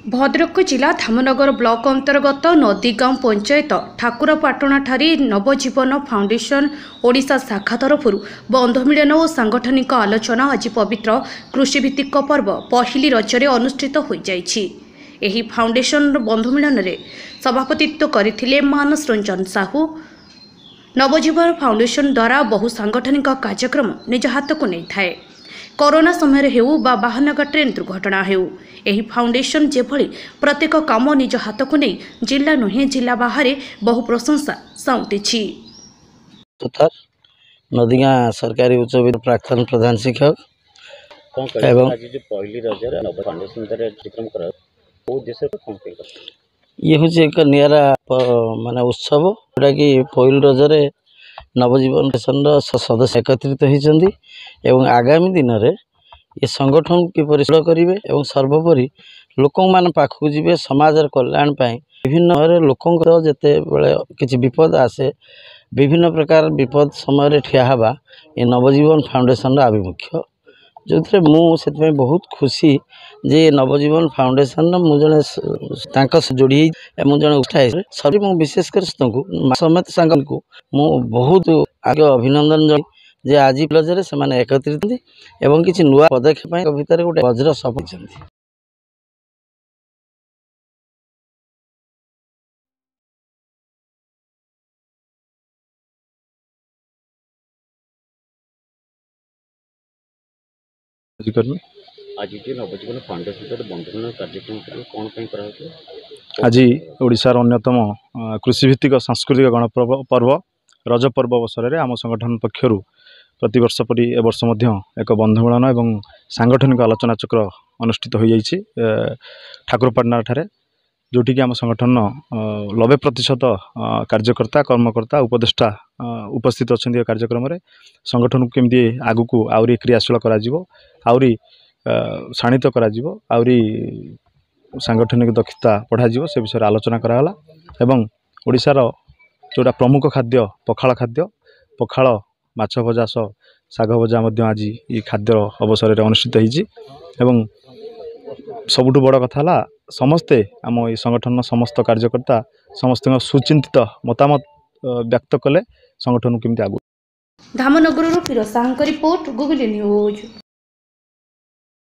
भद्रक जिला धामनगर ब्लॉक अंतर्गत नदीगांव पंचायत ठाकुरपाटणाठारी नवजीवन फाउंडेशन ओडिशा शाखा तरफ बंधुमिलन और सांगठनिक आलोचना आज पवित्र कृषिभित्तिक पर्व पहिली रजरे अनुष्ठित हो जाइछि। एही फाउंडेशन बंधुमिलन रे सभापतित्व करथिले मानस रंजन साहू। नवजीवन फाउंडेशन द्वारा बहु सांगठनिक कार्यक्रम निज हाथ को नहीं थाए। कोरोना समय हेउ बा बाहनगा ट्रेन दुर्घटना हेउ एही फाउंडेशन जेभली प्रत्येक काम निज हाथ को नहीं जिला नुहे जिला बाहर बहु प्रशंसा साउंटिछि। नदीगा सरकारी उच्च विद्यालय प्राक्तन प्रधान शिक्षक एवं आज जो पहली रजर नव फाउंडेशन द्वारा कार्यक्रम करा ओ उद्देश्य को ये हूँ एक निरा माने उत्सव जोटा कि पहली रजरे नवजीवन फाउंडेशन सदस्य एकत्रित होती एवं आगामी दिन में ये संगठन किपरि करेंगे और सर्वोपरि लोक मान पाखक जी समाज कल्याण विभिन्न लोक जिते बड़े किसी विपद आसे विभिन्न प्रकार विपद समय ठिया हवा ये नवजीवन फाउंडेशन आभिमुख्य जो थे मुझे बहुत खुशी जे नवजीवन फाउंडेशन मुझे जोड़ी जड़े उत्साह सभी विशेषकर समेत सांग को बहुत आगे अभिनंदन जे आज रजरे से एकत्रित एवं किसी नुआ पदक्षेप भितर गोटे वज्र सफल। आज जो नवजीवन फाउंडेशन बंधुमिलन कार्यक्रम कौन आज ओडिशार अन्यतम कृषिभित्तिक सांस्कृतिक गणपर्व रज पर्व अवसर में आम संगठन पक्षर प्रतिवर्ष परी ए वर्ष एक बंधुमिलन एवं सांगठनिक आलोचना चक्र अनुष्ठित हो जाइए ठाकुरपाटना ठारे जोटिकी आम संगठन 90% कार्यकर्ता कर्मकर्ता उपदेष्टा उपस्थित अच्छा कार्यक्रम में संगठन को केमती आगु को आउरी क्रियाशील करी शाणित करी सांगठनिक दक्षता पढ़ा से विषय आलोचना कराला एवं ओडिशार जोटा प्रमुख खाद्य पखाल माछ भजा सह साग भजा आज ये खाद्य अवसर में अनुष्ठित होती सबुठ बड़ कथा है समस्ते आम ये संगठन समस्त कार्यकर्ता समस्त सुचिंतित मतामत व्यक्त कले संगठन केमती आगु। Dhamnagar Firoz Sahu report, Googly news.